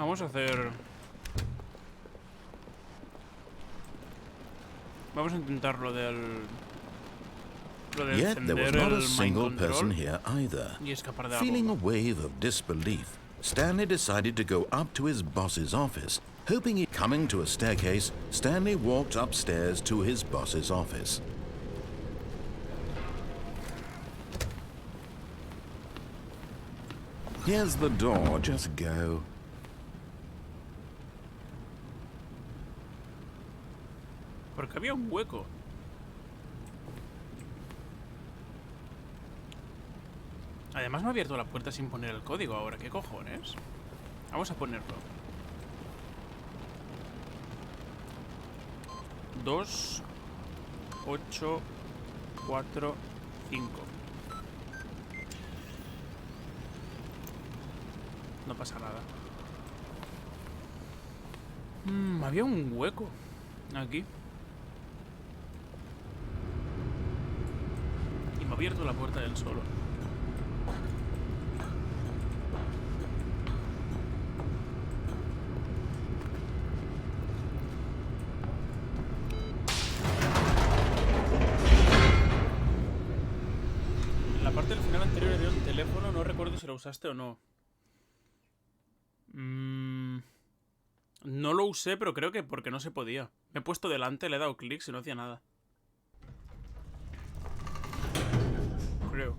Vamos a hacer... Vamos a intentar lo del... Yet there was not a single person here either. Y escapar de la Feeling a bomba. wave of disbelief, Stanley decided to go up to his boss's office. Hoping he... Coming to a staircase, Stanley walked upstairs to his boss's office. Here's the door, just go. Porque había un hueco. Además me ha abierto la puerta sin poner el código ahora. ¿Qué cojones? Vamos a ponerlo. 2, 8, 4, 5. No pasa nada. Había un hueco aquí. Y me ha abierto la puerta del solo. La parte del final anterior era un teléfono, no recuerdo si lo usaste o no. No lo usé, pero creo que porque no se podía. Me he puesto delante, le he dado clic y no hacía nada. Creo.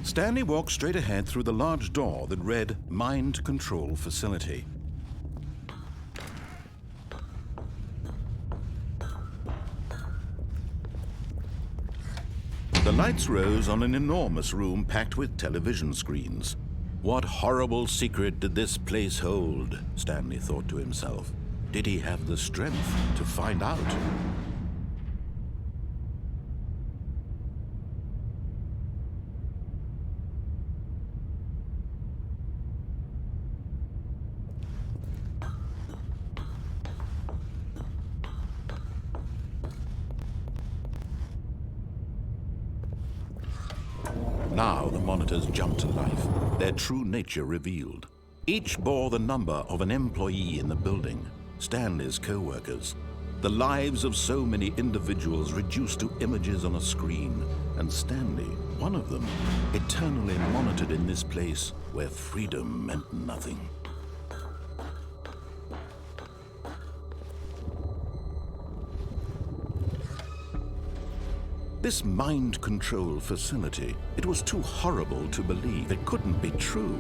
Stanley walked straight ahead through the large door that read Mind Control Facility. The lights rose on an enormous room packed with television screens. What horrible secret did this place hold? Stanley thought to himself. Did he have the strength to find out? Now the monitors jumped to life, their true nature revealed. Each bore the number of an employee in the building, Stanley's co-workers. The lives of so many individuals reduced to images on a screen, and Stanley, one of them, eternally monitored in this place where freedom meant nothing. This mind control facility, it was too horrible to believe. It couldn't be true.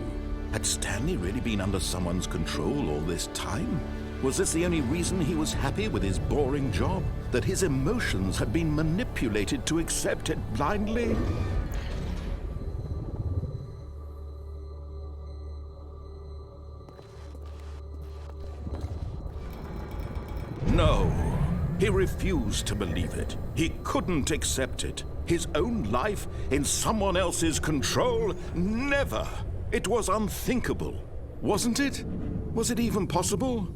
Had Stanley really been under someone's control all this time? Was this the only reason he was happy with his boring job? That his emotions had been manipulated to accept it blindly? No. He refused to believe it. He couldn't accept it. His own life in someone else's control? Never! It was unthinkable. Wasn't it? Was it even possible?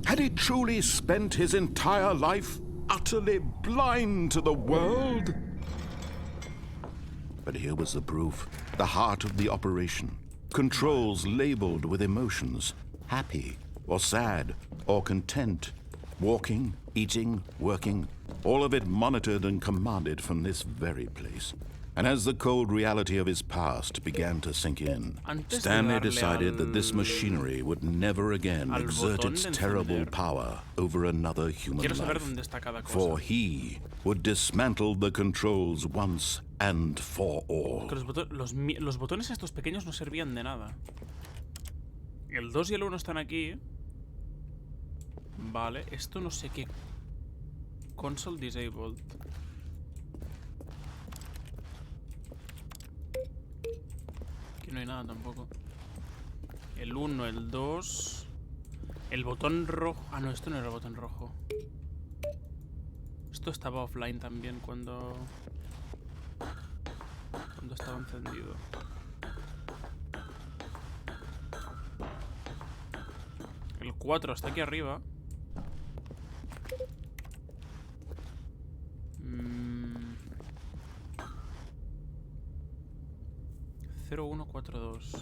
Had he truly spent his entire life utterly blind to the world? But here was the proof. The heart of the operation. Controls labeled with emotions. Happy, or sad, or content. Walking, eating, working, all of it monitored and commanded from this very place. And as the cold reality of his past began to sink in, Stanley decided that this machinery would never again exert its terrible power over another human life. For he would dismantle the controls once and for all. Los botones estos pequeños no servían de nada. El 2 y el 1 están aquí. Vale, esto no sé qué. Console disabled. Aquí no hay nada tampoco. El 1, el 2. El botón rojo. Ah, no, esto no era el botón rojo. Esto estaba offline también cuando estaba encendido. El 4 está aquí arriba. 0142.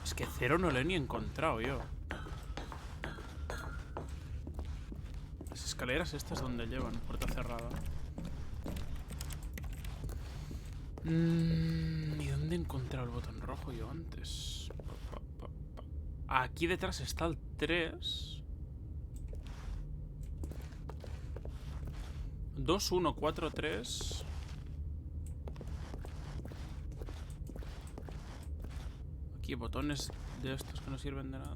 Es que 0 no lo he ni encontrado yo. Las escaleras estas donde llevan, puerta cerrada. ¿Y dónde he encontrado el botón rojo yo antes? Aquí detrás está el 3. 2143. Aquí botones de estos que no sirven de nada.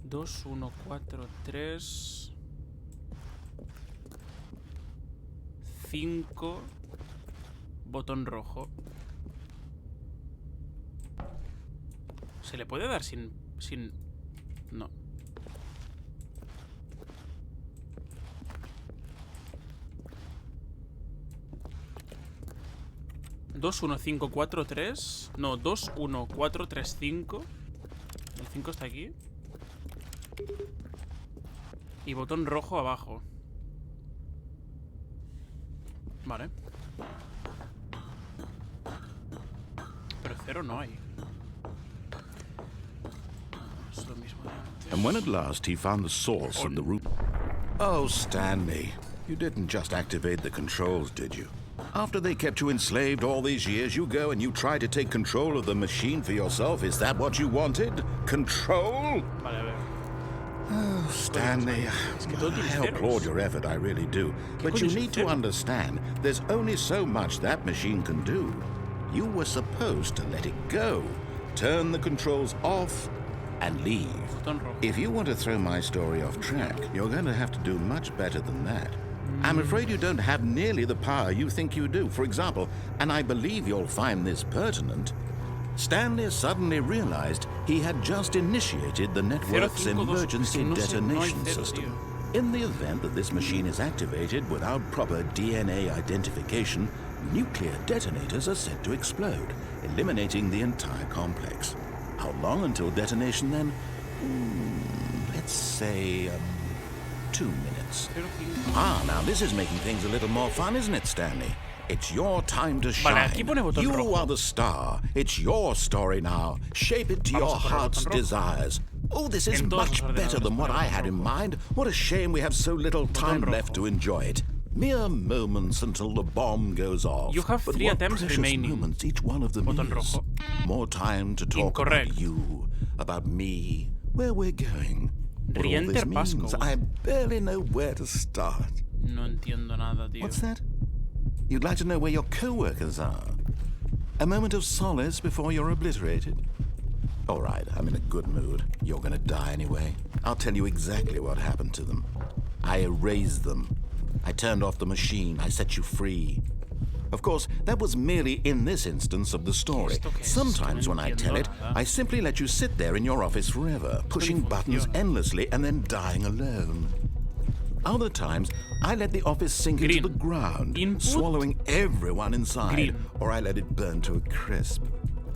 2143 5 botón rojo. ¿Se le puede dar sin... No. ¿21543? No, 21435. El 5 está aquí. Y botón rojo abajo. Vale. Pero 0 no hay. Es lo mismo de antes. And when at last he found the source of the root... Oh, Stanley, you didn't just activate the controls, did you? After they kept you enslaved all these years, you go and you try to take control of the machine for yourself. Is that what you wanted? Control? Vale, a ver. Oh, Stanley, I applaud your effort, I really do. But you need to understand, there's only so much that machine can do. You were supposed to let it go, turn the controls off, and leave. If you want to throw my story off track, you're going to have to do much better than that. I'm afraid you don't have nearly the power you think you do. For example, and I believe you'll find this pertinent, Stanley suddenly realized he had just initiated the network's emergency detonation system. In the event that this machine is activated without proper DNA identification, nuclear detonators are said to explode, eliminating the entire complex. How long until detonation then? Let's say 2 minutes. Ah, now this is making things a little more fun, isn't it, Stanley? It's your time to shine. Vale, aquí pone botón You rojo. are the star. It's your story now. Shape it to your heart's desires. Oh, this is much better than what I had in mind. What a shame we have so little time left to enjoy it. Mere moments until the bomb goes off. You have But 3 what attempts precious remaining. moments each one of them Botón is. rojo. More time to talk Incorrect. about you, about me, where we're going. What all this means, I barely know where to start. No entiendo nada, tío. What's that? You'd like to know where your co-workers are? A moment of solace before you're obliterated? All right, I'm in a good mood. You're gonna die anyway. I'll tell you exactly what happened to them. I erased them. I turned off the machine. I set you free. Of course, that was merely in this instance of the story. Sometimes when I tell it, I simply let you sit there in your office forever, pushing buttons endlessly and then dying alone. Other times, I let the office sink into the ground, swallowing everyone inside, or I let it burn to a crisp.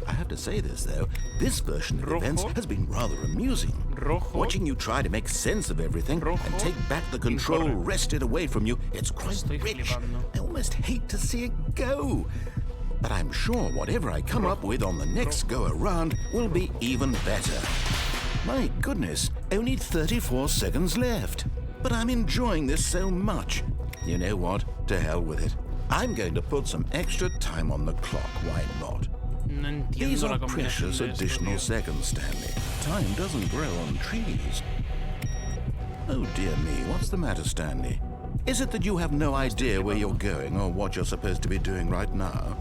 I have to say this, though. This version of events has been rather amusing. Watching you try to make sense of everything and take back the control wrested away from you, it's quite rich. I almost hate to see it go. But I'm sure whatever I come up with on the next go-around will be even better. My goodness, only 34 seconds left. But I'm enjoying this so much. You know what? To hell with it. I'm going to put some extra time on the clock. Why not? No entiendo These la are combinación precious de esto, additional tío. seconds, Stanley. Time doesn't grow on trees. Oh dear me, what's the matter, Stanley? Is it that you have no idea where you're going or what you're supposed to be doing right now?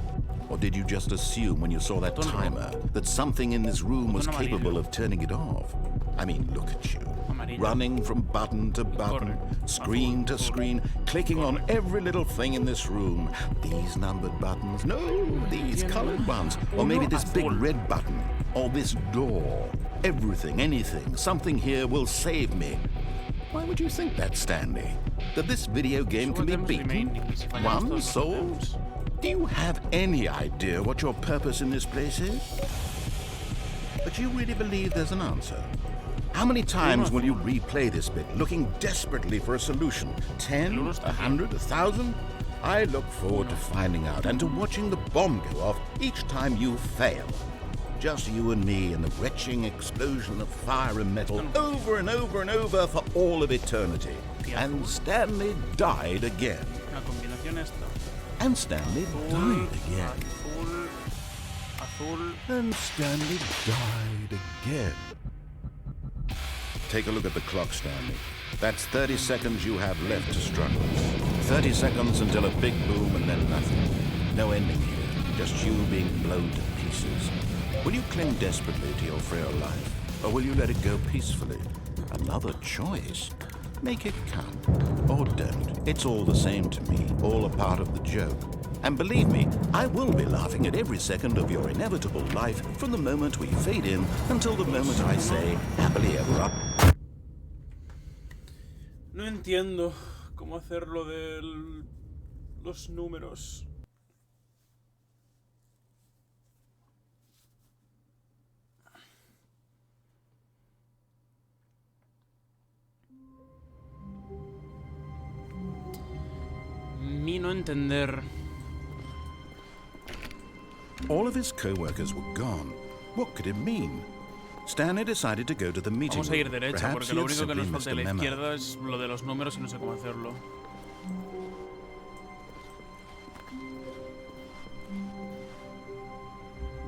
Or did you just assume when you saw that timer that something in this room was capable of turning it off? I mean, look at you. Running from button to button, screen to screen, clicking on every little thing in this room. These numbered buttons, no, these colored ones. Or maybe this big red button, or this door. Everything, anything, something here will save me. Why would you think that, Stanley? That this video game can be beaten? One solved? Do you have any idea what your purpose in this place is? But you really believe there's an answer? How many times will you replay this bit, looking desperately for a solution? 10, 100, 1,000? I look forward to finding out and to watching the bomb go off each time you fail. Just you and me and the retching explosion of fire and metal over and over and over for all of eternity. And Stanley died again. Una combinación esta. And Stanley died again. Azul. And Stanley died again. Take a look at the clock, Stanley. That's 30 seconds you have left to struggle. 30 seconds until a big boom and then nothing. No ending here, just you being blown to pieces. Will you cling desperately to your frail life, or will you let it go peacefully? Another choice. Make it count, or don't. It's all the same to me, all a part of the joke. And believe me, I will be laughing at every second of your inevitable life from the moment we fade in until the moment I say, happily ever after. No entiendo cómo hacer lo de los números. Mi no entender. All of his co-workers were gone. What could it mean? Stanley decided to go to the meeting Vamos a ir room. derecha, Perhaps porque he lo had único que simply nos missed falta a de la memo. izquierda es lo de los números y no sé cómo hacerlo.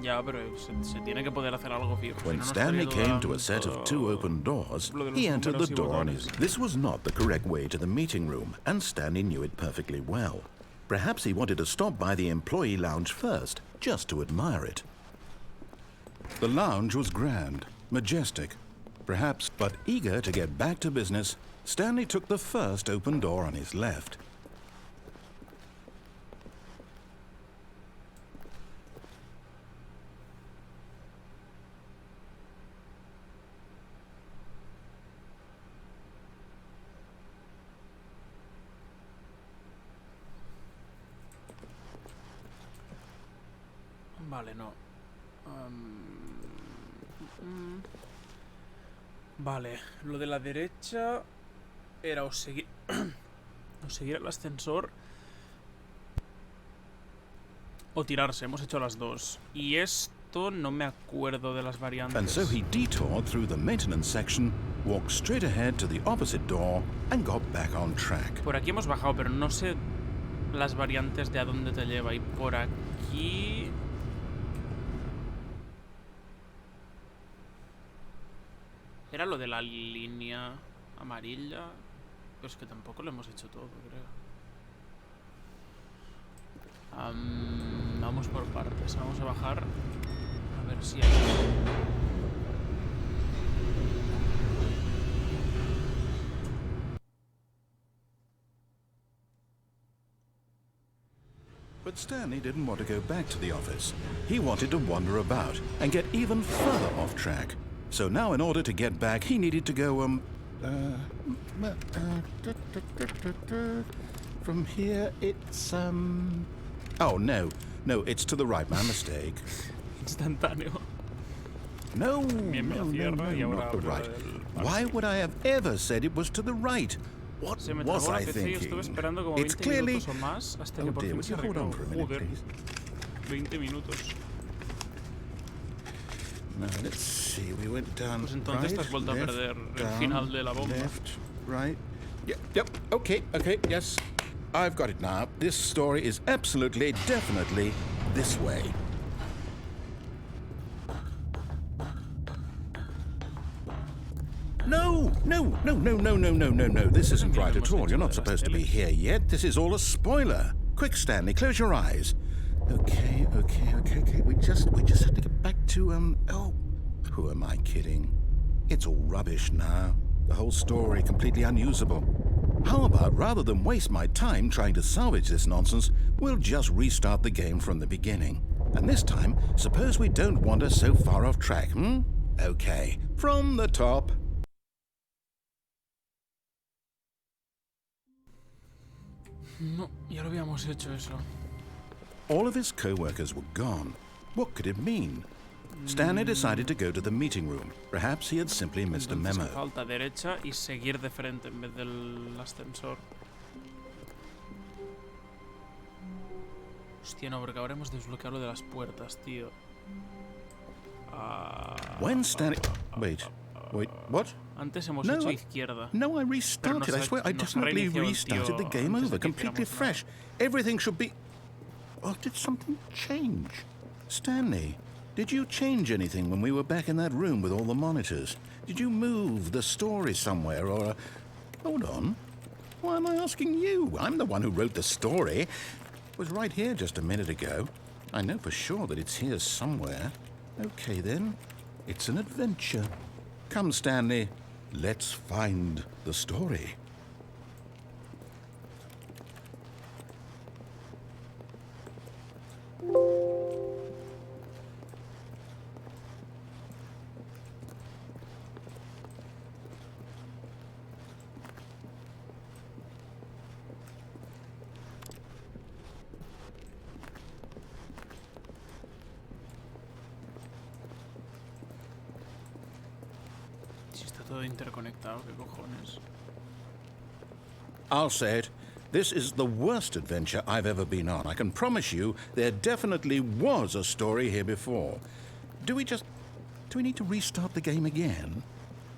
Ya, pero se tiene que poder hacer algo fijo. Si When no, no Stanley estaría came to dudando a set of two open doors, lo de los he entered the números y door on his... botones. This was not the correct way to the meeting room, and Stanley knew it perfectly well. Perhaps he wanted to stop by the employee lounge first, just to admire it. The lounge was grand, majestic, perhaps, but eager to get back to business, Stanley took the first open door on his left. Vale, no. Vale, lo de la derecha era o seguir el ascensor o tirarse. Hemos hecho las dos. Y esto no me acuerdo de las variantes. And so he detoured through the maintenance section, walked straight ahead to the opposite door, and got back on track. Por aquí hemos bajado, pero no sé las variantes de a dónde te lleva. Y por aquí... Era lo de la línea amarilla, pero es que tampoco lo hemos hecho todo, creo. Vamos por partes, vamos a bajar a ver si hay... But Stanley didn't want to go back to the office. He wanted to wander about and get even further off track. So now in order to get back, he needed to go, from here, it's, oh, no, it's to the right, my mistake. Instantáneo. No, not the right. Why would I have ever said it was to the right? What Se me was trabó la I PC y thinking? estuve esperando como It's 20 clearly... minutos o más hasta Oh que por dear, fin would se you hold arregló. on for a minute, Joder, please? 20 minutos. Now, let's see, we went down Pues entonces right, te has vuelto a left, perder el down, final de la bomba. Left, right. Yep, okay, yes. I've got it now. This story is absolutely, definitely this way. No. This isn't right at all. You're not supposed to be here yet. This is all a spoiler. Quick, Stanley, close your eyes. Okay. We just have to get back to, oh, who am I kidding? It's all rubbish now. The whole story completely unusable. How about, rather than waste my time trying to salvage this nonsense, we'll just restart the game from the beginning. And this time, suppose we don't wander so far off track, Okay, from the top. No, ya lo habíamos hecho eso. All of his co-workers were gone. What could it mean? Stanley decided to go to the meeting room. Perhaps he had simply missed a Entonces memo. falta derecha y seguir de frente en vez del ascensor. Hostia, no, porque ahora hemos desbloqueado lo de las puertas, tío. When Stanley... Wait, what? Antes hemos No, hecho izquierda. No, I restarted. I swear, I definitely restarted the game over, completely fresh. Everything should be... Oh, did something change? Stanley, did you change anything when we were back in that room with all the monitors? Did you move the story somewhere, or... Hold on. Why am I asking you? I'm the one who wrote the story. It was right here just a minute ago. I know for sure that it's here somewhere. Okay, then. It's an adventure. Come, Stanley. Let's find the story. Si está todo interconectado, ¿qué cojones? I'll say it. This is the worst adventure I've ever been on. I can promise you there definitely was a story here before. Do we need to restart the game again?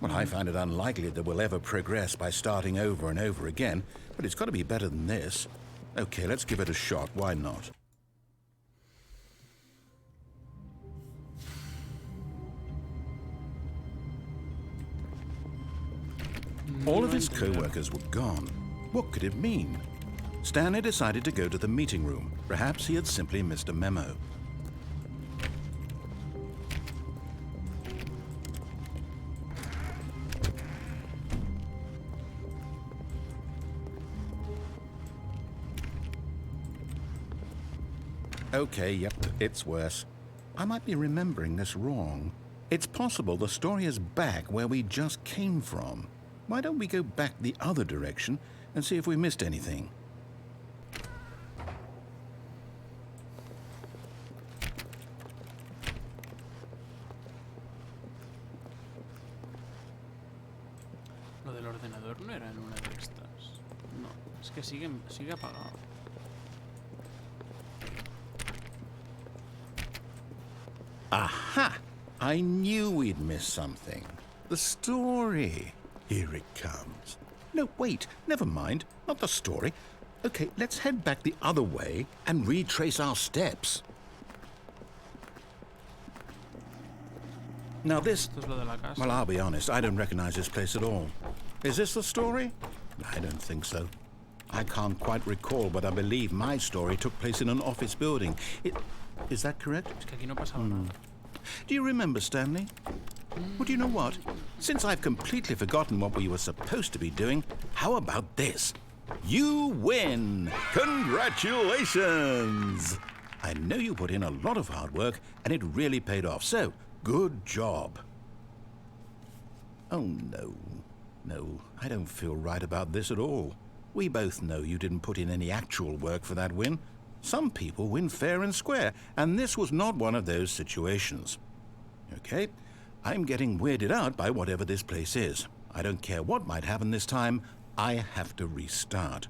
Well, I find it unlikely that we'll ever progress by starting over and over again, but it's got to be better than this. Okay, let's give it a shot. Why not? All of his co-workers were gone. What could it mean? Stanley decided to go to the meeting room. Perhaps he had simply missed a memo. Okay, yep, it's worse. I might be remembering this wrong. It's possible the story is back where we just came from. Why don't we go back the other direction and see if we missed anything? Lo del ordenador no era en una de estas. No, es que sigue apagado. Aha! I knew we'd missed something. The story. Here it comes. No, wait, never mind. Not the story. Okay, let's head back the other way and retrace our steps. Now this... Esto es lo de la casa. Well, I'll be honest, I don't recognize this place at all. Is this the story? I don't think so. I can't quite recall, but I believe my story took place in an office building. Is that correct? Es que aquí no pasaba nada. Do you remember, Stanley? Well, do you know what? Since I've completely forgotten what we were supposed to be doing, how about this? You win! Congratulations! I know you put in a lot of hard work, and it really paid off, so good job. Oh, no. No, I don't feel right about this at all. We both know you didn't put in any actual work for that win. Some people win fair and square, and this was not one of those situations. Okay? I'm getting weirded out by whatever this place is. I don't care what might happen this time. I have to restart.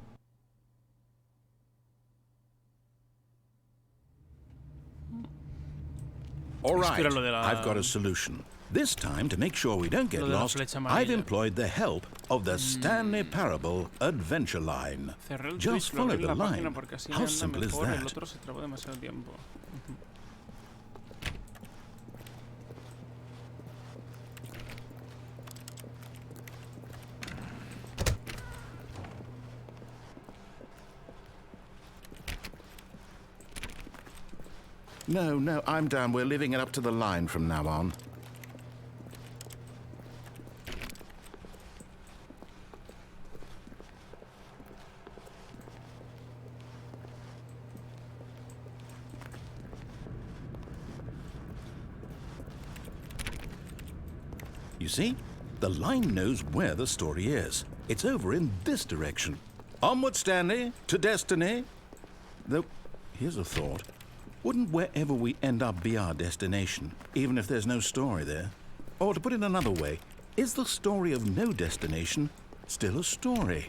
All right, I've got a solution. This time, to make sure we don't get lost, I've employed the help of the Stanley Parable adventure line. Just follow the line. How simple is that? No, I'm down. We're leaving it up to the line from now on. You see? The line knows where the story is. It's over in this direction. Onward, Stanley, to destiny. Though, here's a thought. Wouldn't wherever we end up be our destination, even if there's no story there? Or to put it another way, is the story of no destination still a story?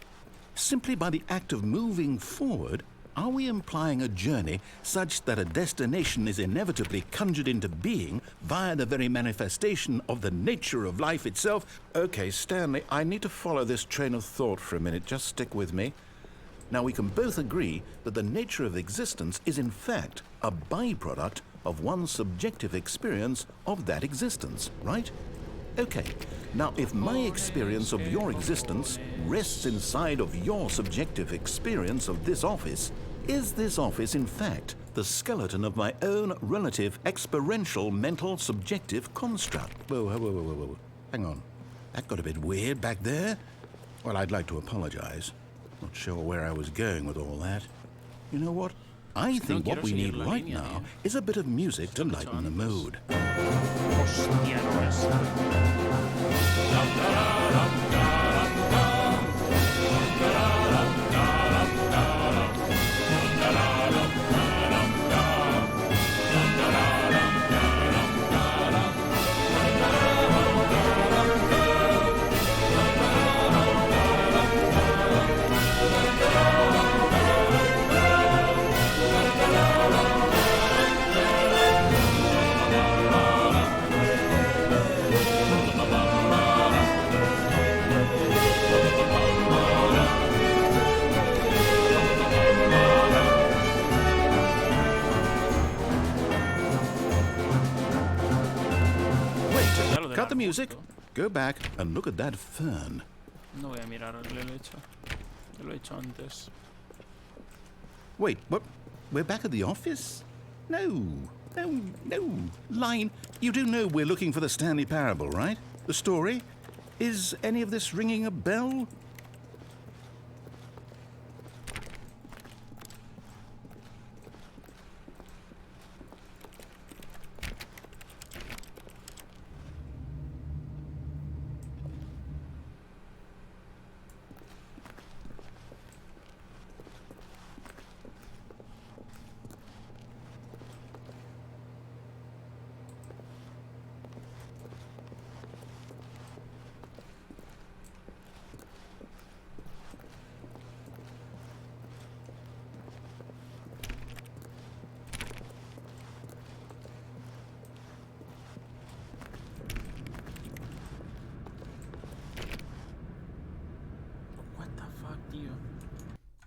Simply by the act of moving forward, Are we implying a journey such that a destination is inevitably conjured into being via the very manifestation of the nature of life itself? Okay, Stanley, I need to follow this train of thought for a minute. Just stick with me. Now, we can both agree that the nature of existence is in fact a byproduct of one's subjective experience of that existence, right? Okay, now if my experience of your existence rests inside of your subjective experience of this office, is this office in fact the skeleton of my own relative experiential mental subjective construct? Whoa. Hang on. That got a bit weird back there. Well, I'd like to apologize. Not sure where I was going with all that. You know what? I think what we need right now is a bit of music to lighten the mood. Hostia, no es. Cut the music, go back and look at that fern. No voy a mirar, lo he hecho. Lo he hecho antes. Wait, what? We're back at the office? No. Line, you do know we're looking for the Stanley Parable, right? The story? Is any of this ringing a bell?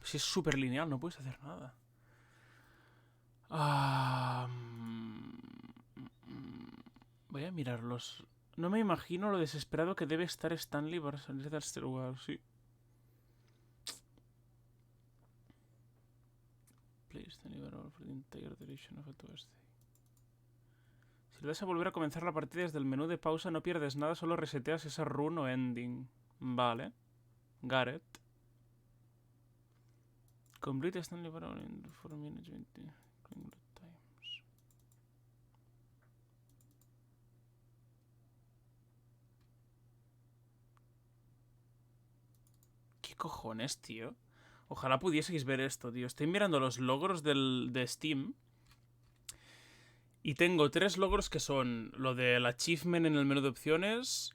Si es súper lineal, no puedes hacer nada. Voy a mirarlos. No me imagino lo desesperado que debe estar Stanley para salir de este lugar, sí. Please, Stanley Parable for the entire duration of este. Si le vas a volver a comenzar la partida desde el menú de pausa, no pierdes nada, solo reseteas esa run o ending. Vale. Got it. Complete Stanley Parable in 4 minutes 20 times. ¿Qué cojones, tío? Ojalá pudieseis ver esto, tío. Estoy mirando los logros de Steam. Y tengo 3 logros que son lo del achievement en el menú de opciones.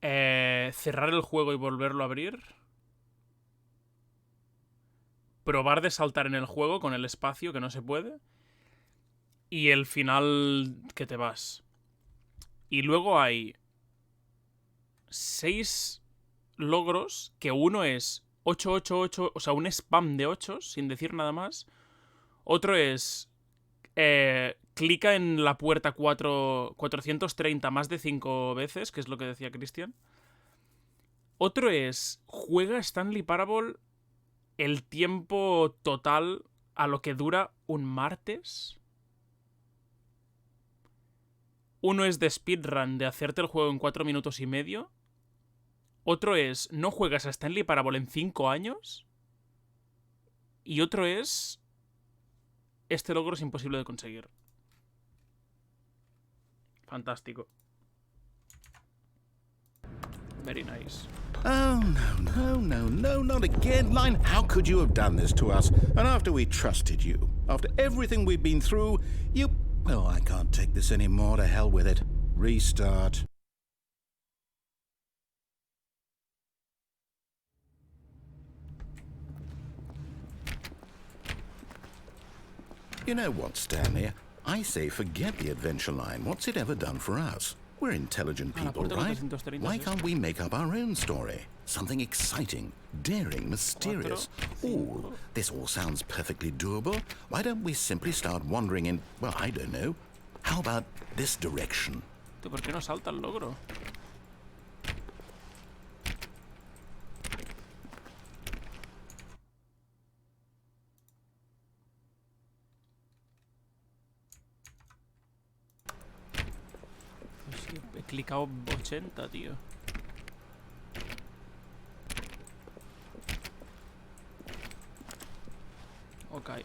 Cerrar el juego y volverlo a abrir. Probar de saltar en el juego con el espacio, que no se puede. Y el final que te vas. Y luego hay 6 logros, que uno es 888, o sea, un spam de 8, sin decir nada más. Otro es clica en la puerta 430 más de 5 veces, que es lo que decía Cristian. Otro es juega Stanley Parable el tiempo total a lo que dura un martes. Uno es de speedrun, de hacerte el juego en 4 minutos y medio. Otro es no juegas a Stanley Parable en 5 años. Y otro es este logro es imposible de conseguir. Fantástico. Very nice. Oh, no, not again. Line, how could you have done this to us? And after we trusted you, after everything we've been through, you... Oh, I can't take this anymore. To hell with it. Restart. You know what, Stanley? I say forget the adventure line. What's it ever done for us? We're intelligent people, right? Why can't we make up our own story? Something exciting, daring, mysterious. Ooh, this all sounds perfectly doable. Why don't we simply start wandering in, well, I don't know. How about this direction? ¿Por qué no salta el logro? He clicado 80, tío. Ok.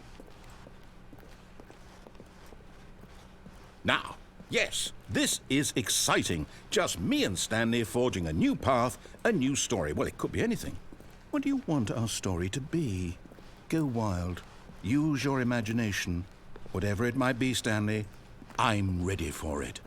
Now, yes, this is exciting. Just me and Stanley forging a new path, a new story. Well, it could be anything. What do you want our story to be? Go wild. Use your imagination. Whatever it might be, Stanley, I'm ready for it.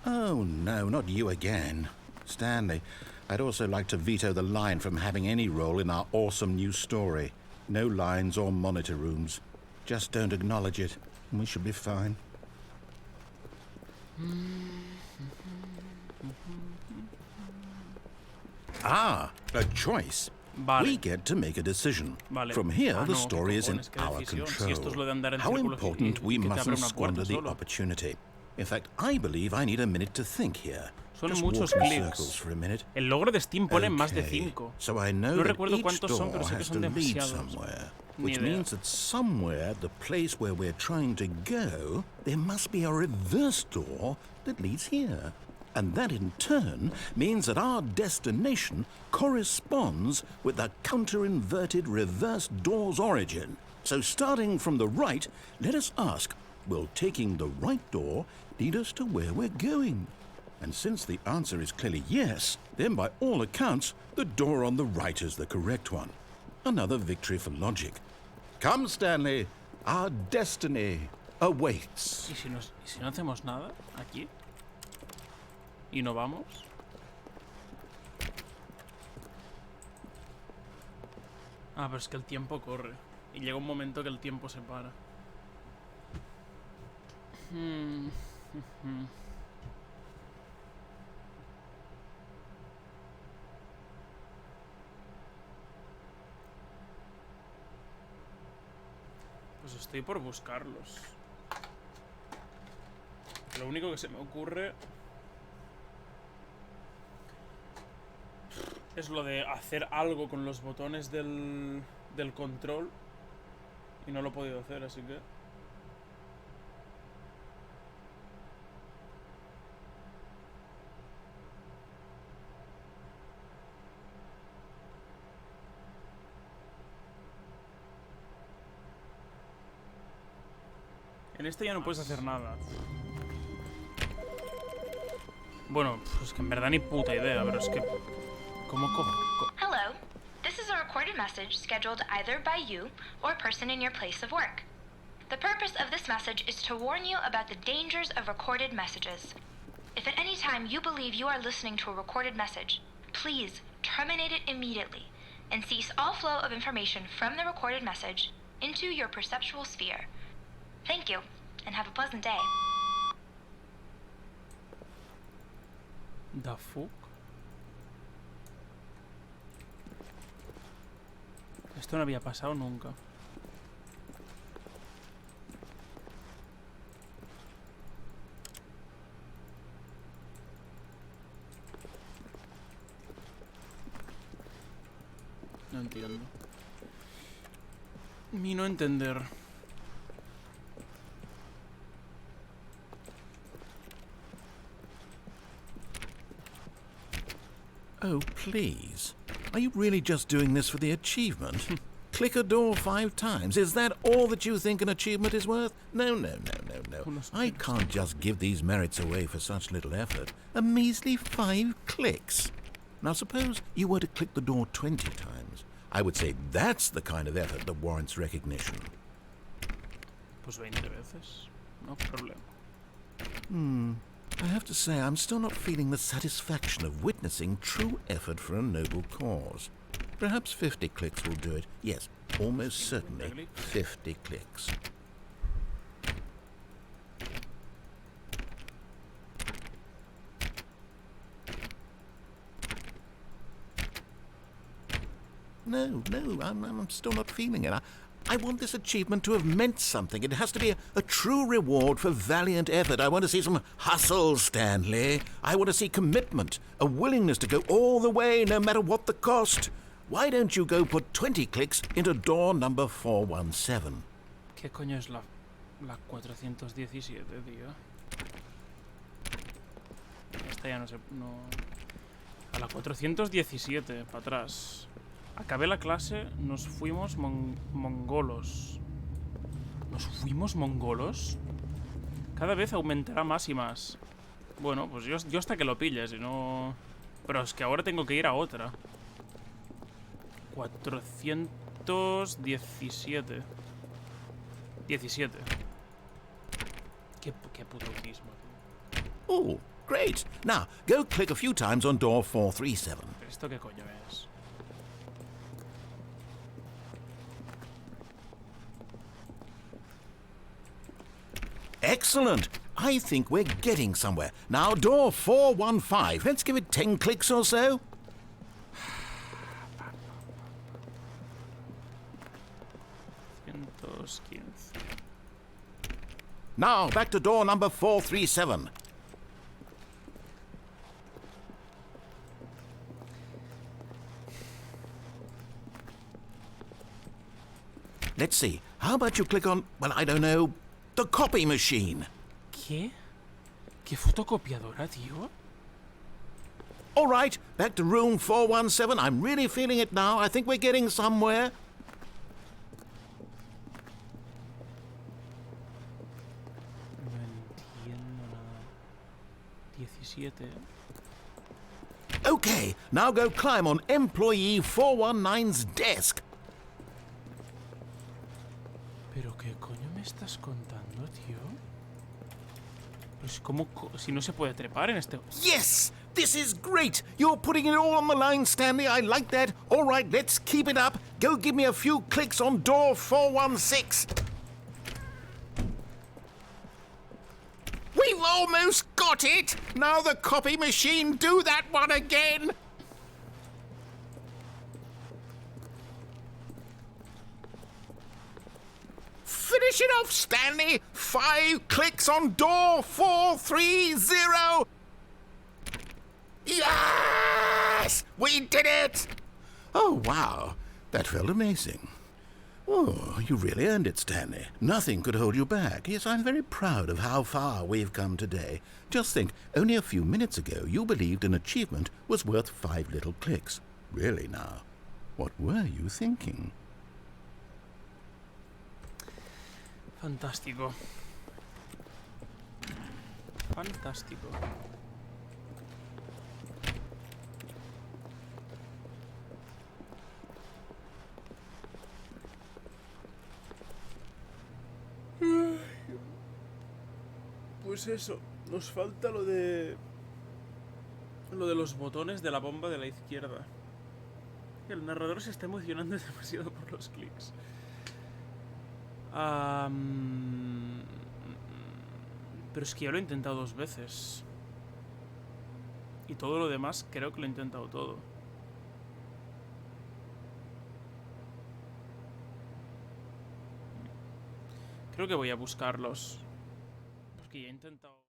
Oh, no, not you again. Stanley, I'd also like to veto the line from having any role in our awesome new story. No lines or monitor rooms. Just don't acknowledge it, and we should be fine. Ah, a choice. Vale. We get to make a decision. Vale. From here, Ah, the no, story is in cojones, qué our decisión. control. Si esto es lo de andar en How círculos important we que te abre mustn't una squander puerta the solo. opportunity. In fact, I believe I need a minute to think here. Son Just muchos walk in clics. circles for a minute. El logro de Steam pone más de Okay, 5. So I know No that recuerdo each cuántos son, door pero sé que has son to lead demasiados. somewhere, Ni which idea. means that somewhere, the place where we're trying to go, there must be a reverse door that leads here. And that in turn means that our destination corresponds with the counter-inverted reverse door's origin. So starting from the right, let us ask, will taking the right door lead us to where we're going? And since the answer is clearly yes, then by all accounts, the door on the right is the correct one. Another victory for logic. Come, Stanley, our destiny awaits. ¿Y si no hacemos nada aquí? ¿Y no vamos? Ah, pero es que el tiempo corre. Y llega un momento que el tiempo se para. Pues estoy por buscarlos. Lo único que se me ocurre es lo de hacer algo con los botones del control. Y no lo he podido hacer, así que... En este ya no puedes hacer nada. Bueno, pues que en verdad ni puta idea, pero es que... ¿Cómo cojo? Hello. This is a recorded message scheduled either by you or a person in your place of work. The purpose of this message is to warn you about the dangers of recorded messages. If at any time you believe you are listening to a recorded message, please terminate it immediately and cease all flow of information from the recorded message into your perceptual sphere. Thank you, and have a pleasant day. The fuck? Esto no había pasado nunca. No entiendo. Mi no entender. Oh, please. Are you really just doing this for the achievement? Click a door 5 times. Is that all that you think an achievement is worth? No. I can't just give these merits away for such little effort. A measly 5 clicks. Now suppose you were to click the door 20 times. I would say that's the kind of effort that warrants recognition. Pues 20 veces. No problema. I have to say, I'm still not feeling the satisfaction of witnessing true effort for a noble cause. Perhaps 50 clicks will do it. Yes, almost certainly clics. 50 clicks. No, I'm still not feeling it. I want this achievement to have meant something. It has to be a true reward for valiant effort. I want to see some hustle, Stanley. I want to see commitment, a willingness to go all the way, no matter what the cost. Why don't you go put 20 clicks into door number 417? ¿Qué coño es la 417, tío? Esta ya no sé... No... A la 417, para atrás. Acabé la clase, nos fuimos mongolos. ¿Nos fuimos mongolos? Cada vez aumentará más y más. Bueno, pues yo hasta que lo pilles, y no... Pero es que ahora tengo que ir a otra. 417. 17. Qué puto autismo, tío. Oh, great. Now, go click a few times on door 437. ¿Esto qué coño es? Excellent. I think we're getting somewhere. Now, door 415. Let's give it 10 clicks or so. Now, back to door number 437. Let's see. How about you click on, well, I don't know, the copy machine? ¿Qué? ¿Qué fotocopiadora, tío? All right, back to room 417. I'm really feeling it now. I think we're getting somewhere. No entiendo nada. 17. Okay, now go climb on employee 419's desk. ¿Pero qué coño me estás contando, tío? Pues como si no se puede trepar en este... Yes! This is great! You're putting it all on the line, Stanley. I like that. All right, let's keep it up. Go give me a few clicks on door 416. We've almost got it! Now the copy machine, do that one again! Finish it off, Stanley! 5 clicks on door 430! Yes! We did it! Oh, wow. That felt amazing. Oh, you really earned it, Stanley. Nothing could hold you back. Yes, I'm very proud of how far we've come today. Just think, only a few minutes ago you believed an achievement was worth 5 little clicks. Really now, what were you thinking? Fantástico. Fantástico. Pues eso, nos falta lo de los botones de la bomba de la izquierda. El narrador se está emocionando demasiado por los clics. Pero es que ya lo he intentado 2 veces. Y todo lo demás creo que lo he intentado todo. Creo que voy a buscarlos. Porque ya he intentado...